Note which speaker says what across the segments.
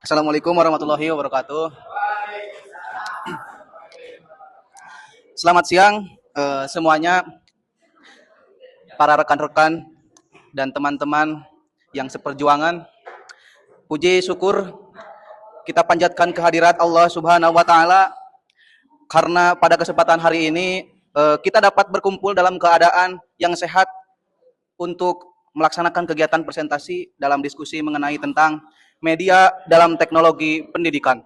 Speaker 1: Assalamualaikum warahmatullahi wabarakatuh. Selamat siang semuanya, para rekan-rekan dan teman-teman yang seperjuangan. Puji syukur kita panjatkan kehadirat Allah Subhanahu wa taala karena pada kesempatan hari ini kita dapat berkumpul dalam keadaan yang sehat untuk melaksanakan kegiatan presentasi dalam diskusi mengenai tentang media dalam teknologi pendidikan.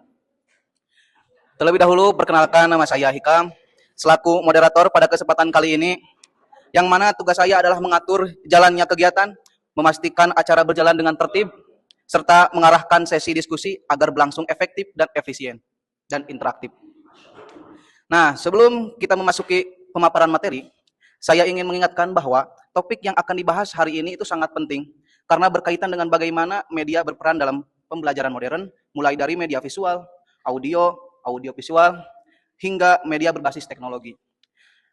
Speaker 1: Terlebih dahulu perkenalkan, nama saya Hikam selaku moderator pada kesempatan kali ini, yang mana tugas saya adalah mengatur jalannya kegiatan, memastikan acara berjalan dengan tertib, serta mengarahkan sesi diskusi agar berlangsung efektif dan efisien dan interaktif. Nah, sebelum kita memasuki pemaparan materi, saya ingin mengingatkan bahwa topik yang akan dibahas hari ini itu sangat penting karena berkaitan dengan bagaimana media berperan dalam pembelajaran modern, mulai dari media visual, audio visual, hingga media berbasis teknologi.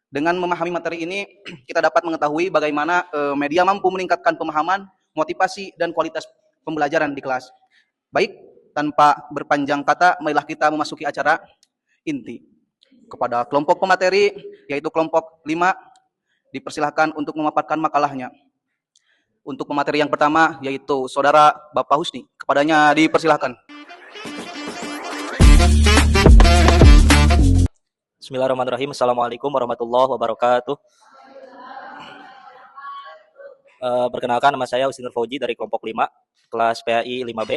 Speaker 1: Dengan memahami materi ini, kita dapat mengetahui bagaimana media mampu meningkatkan pemahaman, motivasi, dan kualitas pembelajaran di kelas. Baik, tanpa berpanjang kata, marilah kita memasuki acara inti. Kepada kelompok pemateri, yaitu kelompok 5, dipersilahkan untuk memaparkan makalahnya. Untuk pemateri yang pertama, yaitu Saudara Bapak Husni. Kepadanya dipersilahkan.
Speaker 2: Bismillahirrahmanirrahim. Assalamualaikum warahmatullahi wabarakatuh. Perkenalkan, nama saya Husin Fauji dari kelompok 5, kelas PAI 5B.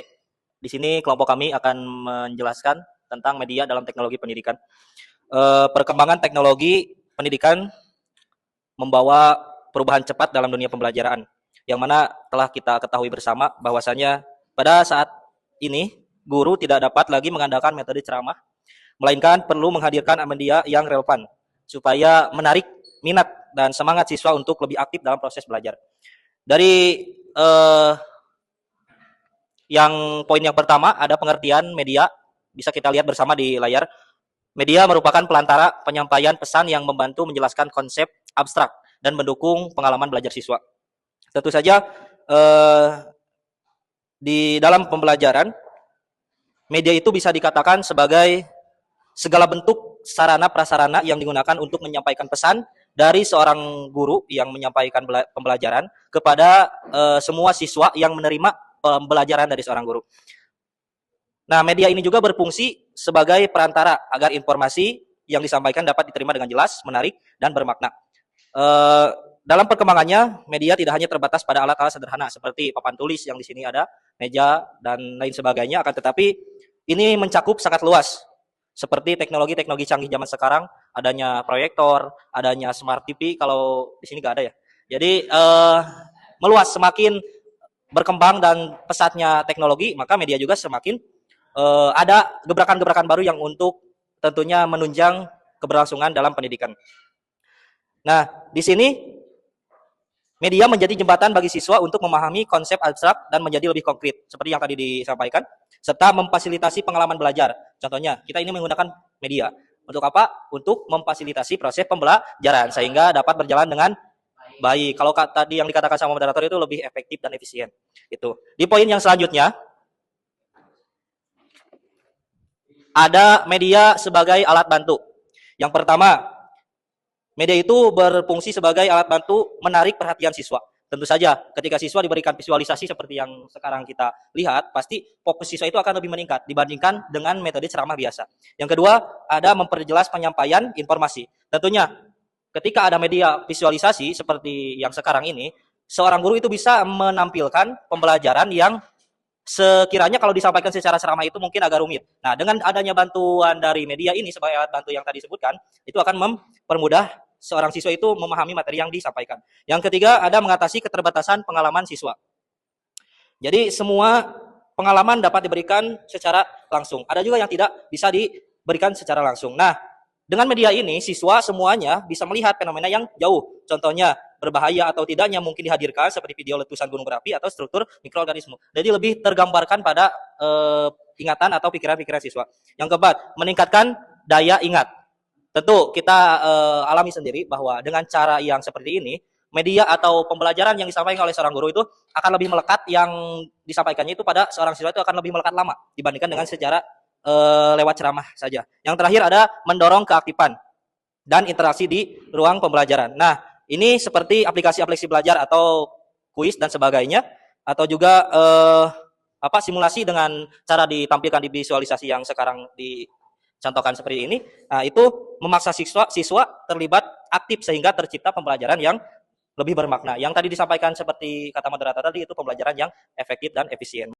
Speaker 2: Di sini kelompok kami akan menjelaskan tentang media dalam teknologi pendidikan. Perkembangan teknologi pendidikan membawa perubahan cepat dalam dunia pembelajaran, yang mana telah kita ketahui bersama bahwasanya pada saat ini guru tidak dapat lagi mengandalkan metode ceramah, melainkan perlu menghadirkan media yang relevan supaya menarik minat dan semangat siswa untuk lebih aktif dalam proses belajar. Dari poin yang pertama ada pengertian media, bisa kita lihat bersama di layar. Media merupakan pelantara penyampaian pesan yang membantu menjelaskan konsep abstrak dan mendukung pengalaman belajar siswa. Tentu saja di dalam pembelajaran, media itu bisa dikatakan sebagai segala bentuk sarana prasarana yang digunakan untuk menyampaikan pesan dari seorang guru yang menyampaikan pembelajaran kepada semua siswa yang menerima pembelajaran dari seorang guru. Nah, media ini juga berfungsi sebagai perantara agar informasi yang disampaikan dapat diterima dengan jelas, menarik, dan bermakna. Dalam perkembangannya, media tidak hanya terbatas pada alat-alat sederhana seperti papan tulis yang di sini ada, meja, dan lain sebagainya, akan tetapi ini mencakup sangat luas. Seperti teknologi-teknologi canggih zaman sekarang, adanya proyektor, adanya smart TV, kalau di sini nggak ada ya. Jadi meluas, semakin berkembang dan pesatnya teknologi, maka media juga semakin ada gebrakan-gebrakan baru yang untuk tentunya menunjang keberlangsungan dalam pendidikan. Nah, di sini media menjadi jembatan bagi siswa untuk memahami konsep abstrak dan menjadi lebih konkret, seperti yang tadi disampaikan, serta memfasilitasi pengalaman belajar. Contohnya, kita ini menggunakan media. Untuk apa? Untuk memfasilitasi proses pembelajaran, sehingga dapat berjalan dengan baik. Kalau tadi yang dikatakan sama moderator itu lebih efektif dan efisien. Itu. Di poin yang selanjutnya, ada media sebagai alat bantu. Yang pertama, media itu berfungsi sebagai alat bantu menarik perhatian siswa. Tentu saja, ketika siswa diberikan visualisasi seperti yang sekarang kita lihat, pasti fokus siswa itu akan lebih meningkat dibandingkan dengan metode ceramah biasa. Yang kedua, ada memperjelas penyampaian informasi. Tentunya, ketika ada media visualisasi seperti yang sekarang ini, seorang guru itu bisa menampilkan pembelajaran yang sekiranya kalau disampaikan secara ceramah itu mungkin agak rumit. Nah, dengan adanya bantuan dari media ini sebagai alat bantu yang tadi disebutkan, itu akan mempermudah seorang siswa itu memahami materi yang disampaikan. Yang ketiga, ada mengatasi keterbatasan pengalaman siswa. Jadi semua pengalaman dapat diberikan secara langsung. Ada juga yang tidak bisa diberikan secara langsung. Nah, dengan media ini, siswa semuanya bisa melihat fenomena yang jauh. Contohnya, berbahaya atau tidaknya mungkin dihadirkan seperti video letusan gunung berapi atau struktur mikroorganisme. Jadi lebih tergambarkan pada ingatan atau pikiran-pikiran siswa. Yang keempat, meningkatkan daya ingat. Tentu kita alami sendiri bahwa dengan cara yang seperti ini, media atau pembelajaran yang disampaikan oleh seorang guru itu akan lebih melekat, yang disampaikannya itu pada seorang siswa itu akan lebih melekat lama dibandingkan dengan secara lewat ceramah saja. Yang terakhir ada mendorong keaktifan dan interaksi di ruang pembelajaran. Nah, ini seperti aplikasi-aplikasi belajar atau kuis dan sebagainya, atau juga simulasi dengan cara ditampilkan di visualisasi yang sekarang dicontohkan seperti ini. Nah, itu memaksa siswa terlibat aktif sehingga tercipta pembelajaran yang lebih bermakna. Yang tadi disampaikan seperti kata moderator tadi, itu pembelajaran yang efektif dan efisien.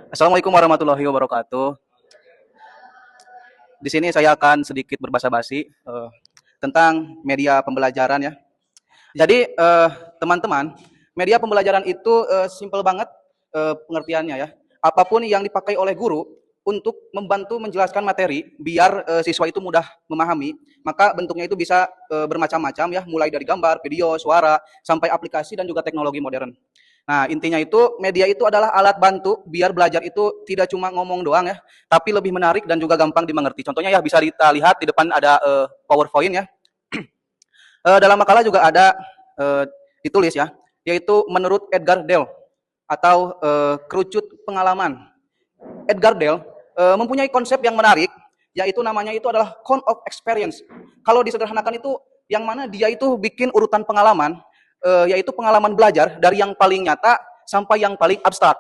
Speaker 1: Assalamualaikum warahmatullahi wabarakatuh. Di sini saya akan sedikit berbasa-basi tentang media pembelajaran ya. Jadi teman-teman, media pembelajaran itu simpel banget pengertiannya ya. Apapun yang dipakai oleh guru untuk membantu menjelaskan materi biar siswa itu mudah memahami, maka bentuknya itu bisa bermacam-macam ya, mulai dari gambar, video, suara, sampai aplikasi dan juga teknologi modern. Nah, intinya itu media itu adalah alat bantu biar belajar itu tidak cuma ngomong doang ya, tapi lebih menarik dan juga gampang dimengerti. Contohnya ya bisa kita lihat di depan ada PowerPoint ya. Dalam makalah juga ada ditulis ya, yaitu menurut Edgar Dale atau kerucut pengalaman. Edgar Dale mempunyai konsep yang menarik, yaitu namanya itu adalah count of experience. Kalau disederhanakan itu yang mana dia itu bikin urutan pengalaman, yaitu pengalaman belajar dari yang paling nyata sampai yang paling abstrak.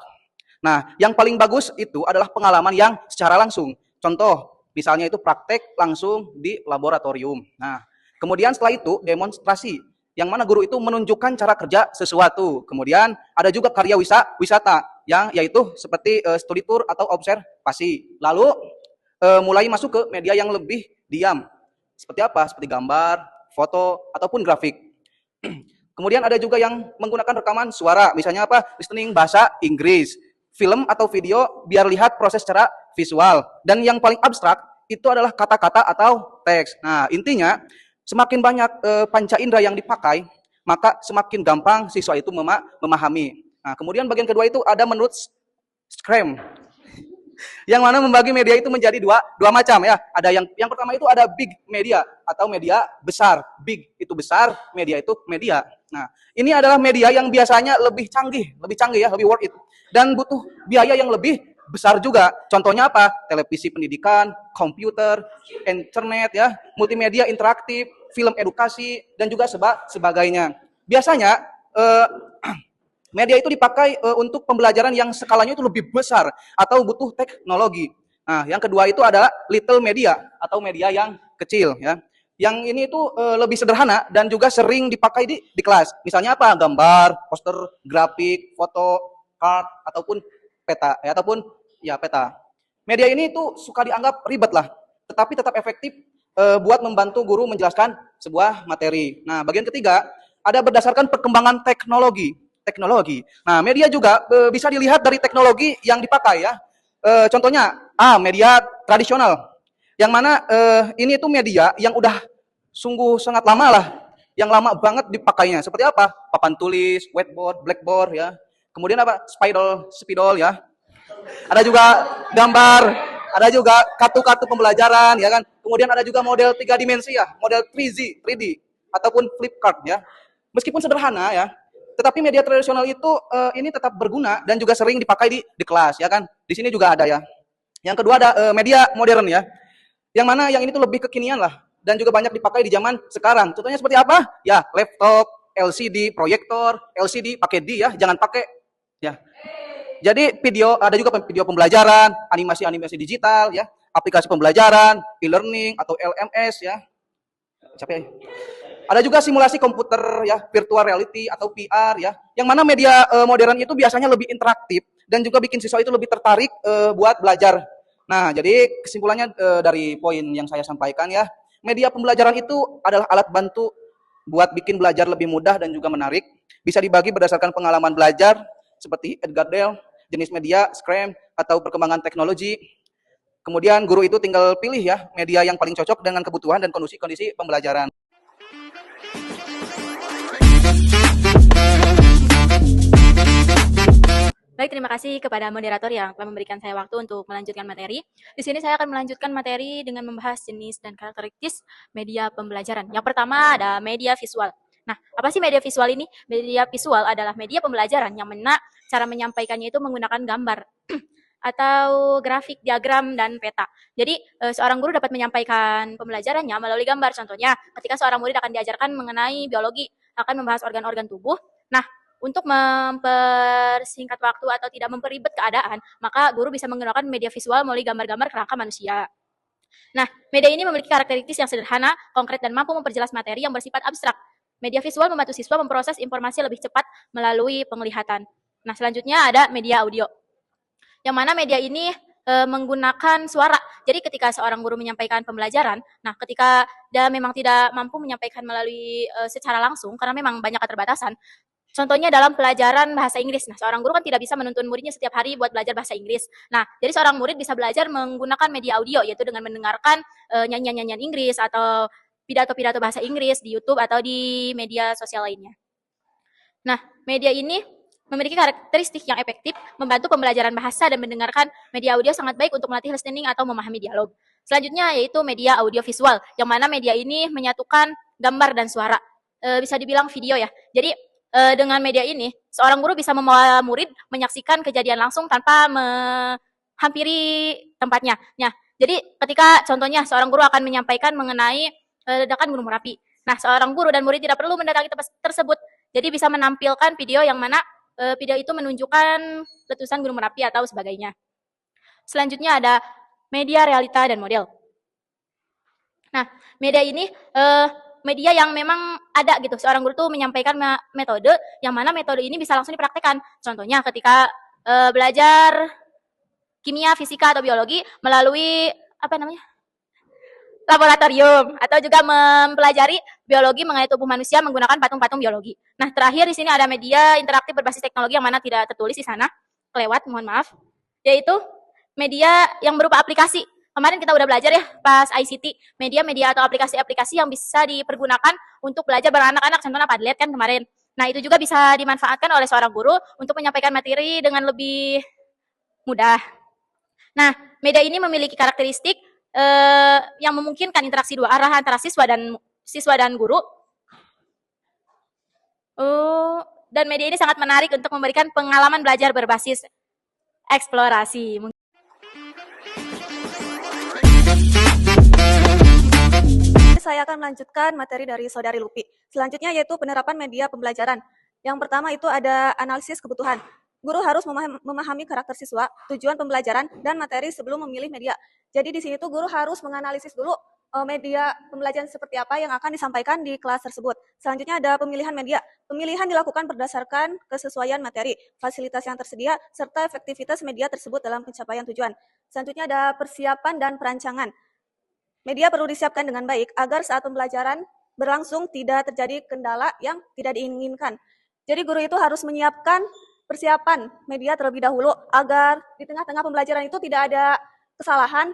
Speaker 1: Nah, yang paling bagus itu adalah pengalaman yang secara langsung. Contoh, misalnya itu praktek langsung di laboratorium. Nah, kemudian setelah itu demonstrasi, yang mana guru itu menunjukkan cara kerja sesuatu. Kemudian ada juga karya wisata, yang yaitu seperti studi tour atau observasi. Lalu mulai masuk ke media yang lebih diam. Seperti apa? Seperti gambar, foto, ataupun grafik. Kemudian ada juga yang menggunakan rekaman suara, misalnya apa? Listening bahasa Inggris, film atau video biar lihat proses secara visual. Dan yang paling abstrak itu adalah kata-kata atau teks. Nah, intinya semakin banyak panca indera yang dipakai, maka semakin gampang siswa itu memahami. Nah, kemudian bagian kedua itu ada menurut Scrum, yang mana membagi media itu menjadi dua macam ya. Ada yang pertama itu ada big media atau media besar. Big itu besar, media itu media. Nah, ini adalah media yang biasanya lebih canggih ya, lebih worth it, dan butuh biaya yang lebih besar juga. Contohnya apa? Televisi pendidikan, komputer, internet ya, multimedia interaktif, film edukasi dan juga sebagainya. Biasanya media itu dipakai untuk pembelajaran yang skalanya itu lebih besar atau butuh teknologi. Nah, yang kedua itu adalah little media atau media yang kecil ya. Yang ini itu lebih sederhana dan juga sering dipakai di kelas. Misalnya apa? Gambar, poster, grafik, foto, card ataupun peta ya, ataupun ya peta. Media ini itu suka dianggap ribet lah, tetapi tetap efektif buat membantu guru menjelaskan sebuah materi. Nah, bagian ketiga ada berdasarkan perkembangan teknologi. Nah, media juga bisa dilihat dari teknologi yang dipakai ya. Contohnya, media tradisional. Yang mana ini tuh media yang udah sungguh sangat lama lah. Yang lama banget dipakainya. Seperti apa? Papan tulis, whiteboard, blackboard ya. Kemudian apa? Spidol ya. Ada juga gambar, ada juga kartu-kartu pembelajaran ya kan. Kemudian ada juga model 3 dimensi ya, model 3D ataupun flip card ya. Meskipun sederhana ya, tetapi media tradisional itu ini tetap berguna dan juga sering dipakai di kelas ya kan. Di sini juga ada ya. Yang kedua ada media modern ya. Yang mana yang ini tuh lebih kekinian lah dan juga banyak dipakai di zaman sekarang. Contohnya seperti apa? Ya, laptop, LCD, proyektor, LCD pakai D ya, jangan pakai ya. Jadi video, ada juga video pembelajaran, animasi digital ya, aplikasi pembelajaran, e-learning atau LMS ya. Capek. Ada juga simulasi komputer ya, virtual reality atau VR ya. Yang mana media modern itu biasanya lebih interaktif dan juga bikin siswa itu lebih tertarik buat belajar. Nah, jadi kesimpulannya dari poin yang saya sampaikan ya, media pembelajaran itu adalah alat bantu buat bikin belajar lebih mudah dan juga menarik. Bisa dibagi berdasarkan pengalaman belajar seperti Edgar Dale, jenis media, Scrum, atau perkembangan teknologi. Kemudian guru itu tinggal pilih ya media yang paling cocok dengan kebutuhan dan kondisi pembelajaran.
Speaker 3: Baik, terima kasih kepada moderator yang telah memberikan saya waktu untuk melanjutkan materi. Di sini saya akan melanjutkan materi dengan membahas jenis dan karakteristik media pembelajaran. Yang pertama ada media visual. Nah, apa sih media visual ini? Media visual adalah media pembelajaran yang mana cara menyampaikannya itu menggunakan gambar atau grafik, diagram, dan peta. Jadi, seorang guru dapat menyampaikan pembelajarannya melalui gambar. Contohnya, ketika seorang murid akan diajarkan mengenai biologi, akan membahas organ-organ tubuh. Nah, untuk mempersingkat waktu atau tidak memperibet keadaan, maka guru bisa menggunakan media visual melalui gambar-gambar kerangka manusia. Nah, media ini memiliki karakteristik yang sederhana, konkret, dan mampu memperjelas materi yang bersifat abstrak. Media visual membantu siswa memproses informasi lebih cepat melalui penglihatan. Nah, selanjutnya ada media audio, yang mana media ini menggunakan suara. Jadi ketika seorang guru menyampaikan pembelajaran, nah ketika dia memang tidak mampu menyampaikan melalui secara langsung karena memang banyak keterbatasan. Contohnya dalam pelajaran bahasa Inggris. Nah, seorang guru kan tidak bisa menuntun muridnya setiap hari buat belajar bahasa Inggris. Nah, jadi seorang murid bisa belajar menggunakan media audio, yaitu dengan mendengarkan nyanyian-nyanyian Inggris atau pidato-pidato bahasa Inggris di YouTube atau di media sosial lainnya. Nah, media ini memiliki karakteristik yang efektif, membantu pembelajaran bahasa dan mendengarkan media audio sangat baik untuk melatih listening atau memahami dialog. Selanjutnya yaitu media audio visual, yang mana media ini menyatukan gambar dan suara. Bisa dibilang video ya. Jadi dengan media ini, seorang guru bisa membawa murid menyaksikan kejadian langsung tanpa menghampiri tempatnya. Nah, jadi ketika contohnya seorang guru akan menyampaikan mengenai ledakan Gunung Merapi. Nah, seorang guru dan murid tidak perlu mendatangi tempat tersebut. Jadi bisa menampilkan video yang mana video itu menunjukkan letusan Gunung Merapi atau sebagainya. Selanjutnya ada media realita dan model. Nah, media ini media yang memang ada gitu. Seorang guru tuh menyampaikan metode yang mana metode ini bisa langsung dipraktekkan. Contohnya ketika belajar kimia, fisika atau biologi melalui laboratorium atau juga mempelajari biologi mengenai tubuh manusia menggunakan patung-patung biologi. Nah, terakhir di sini ada media interaktif berbasis teknologi yang mana tidak tertulis di sana, kelewat, mohon maaf, yaitu media yang berupa aplikasi. Kemarin kita udah belajar ya pas ICT, media-media atau aplikasi-aplikasi yang bisa dipergunakan untuk belajar bareng anak-anak, contohnya Padlet kan kemarin. Nah, itu juga bisa dimanfaatkan oleh seorang guru untuk menyampaikan materi dengan lebih mudah. Nah, media ini memiliki karakteristik yang memungkinkan interaksi dua arah antara siswa dan guru. Dan media ini sangat menarik untuk memberikan pengalaman belajar berbasis eksplorasi.
Speaker 4: Saya akan melanjutkan materi dari Saudari Lupi. Selanjutnya yaitu penerapan media pembelajaran. Yang pertama itu ada analisis kebutuhan. Guru harus memahami karakter siswa, tujuan pembelajaran, dan materi sebelum memilih media. Jadi di sini tuh guru harus menganalisis dulu media pembelajaran seperti apa yang akan disampaikan di kelas tersebut. Selanjutnya ada pemilihan media. Pemilihan dilakukan berdasarkan kesesuaian materi, fasilitas yang tersedia, serta efektivitas media tersebut dalam pencapaian tujuan. Selanjutnya ada persiapan dan perancangan. Media perlu disiapkan dengan baik agar saat pembelajaran berlangsung tidak terjadi kendala yang tidak diinginkan. Jadi guru itu harus menyiapkan persiapan media terlebih dahulu agar di tengah-tengah pembelajaran itu tidak ada kesalahan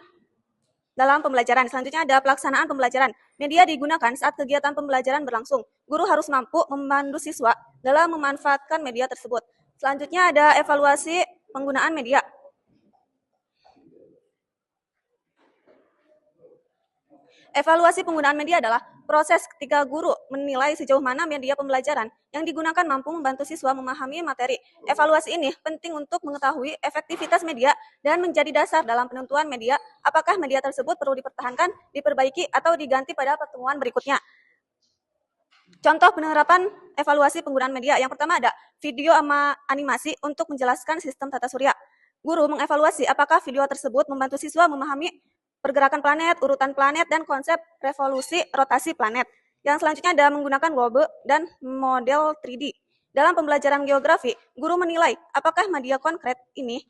Speaker 4: dalam pembelajaran. Selanjutnya ada pelaksanaan pembelajaran. Media digunakan saat kegiatan pembelajaran berlangsung. Guru harus mampu memandu siswa dalam memanfaatkan media tersebut. Selanjutnya ada evaluasi penggunaan media. Evaluasi penggunaan media adalah proses ketika guru menilai sejauh mana media pembelajaran yang digunakan mampu membantu siswa memahami materi. Evaluasi ini penting untuk mengetahui efektivitas media dan menjadi dasar dalam penentuan media, apakah media tersebut perlu dipertahankan, diperbaiki, atau diganti pada pertemuan berikutnya. Contoh penerapan evaluasi penggunaan media. Yang pertama ada video sama animasi untuk menjelaskan sistem tata surya. Guru mengevaluasi apakah video tersebut membantu siswa memahami pergerakan planet, urutan planet, dan konsep revolusi rotasi planet. Yang selanjutnya ada menggunakan globe dan model 3D. Dalam pembelajaran geografi, guru menilai apakah media konkret ini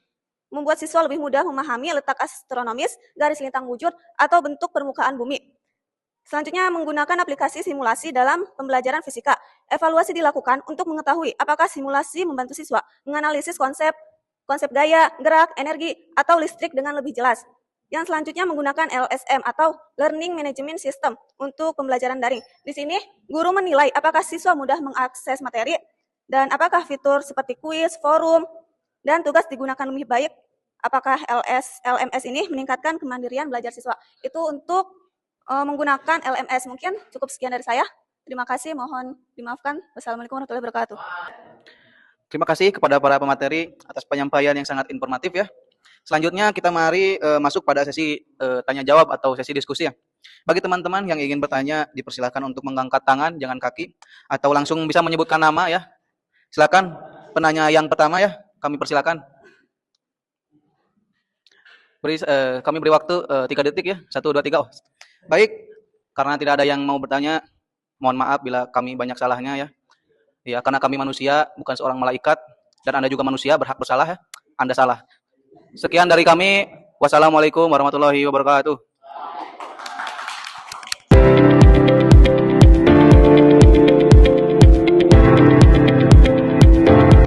Speaker 4: membuat siswa lebih mudah memahami letak astronomis, garis lintang wujud, atau bentuk permukaan bumi. Selanjutnya menggunakan aplikasi simulasi dalam pembelajaran fisika. Evaluasi dilakukan untuk mengetahui apakah simulasi membantu siswa menganalisis konsep gaya, gerak, energi, atau listrik dengan lebih jelas. Yang selanjutnya menggunakan LSM atau Learning Management System untuk pembelajaran daring. Di sini, guru menilai apakah siswa mudah mengakses materi dan apakah fitur seperti kuis, forum, dan tugas digunakan lebih baik. Apakah LMS ini meningkatkan kemandirian belajar siswa? Itu untuk menggunakan LMS. Mungkin cukup sekian dari saya. Terima kasih, mohon dimaafkan. Wassalamualaikum warahmatullahi wabarakatuh.
Speaker 1: Terima kasih kepada para pemateri atas penyampaian yang sangat informatif ya. Selanjutnya kita mari masuk pada sesi tanya jawab atau sesi diskusi ya. Bagi teman-teman yang ingin bertanya, dipersilakan untuk mengangkat tangan, jangan kaki, atau langsung bisa menyebutkan nama ya. Silakan penanya yang pertama ya, kami persilakan. Kami beri waktu 3 detik ya, 1, 2, 3. Oh. Baik, karena tidak ada yang mau bertanya, mohon maaf bila kami banyak salahnya ya. Ya, karena kami manusia, bukan seorang malaikat, dan Anda juga manusia, berhak bersalah ya. Anda salah. Sekian dari kami. Wassalamualaikum warahmatullahi wabarakatuh.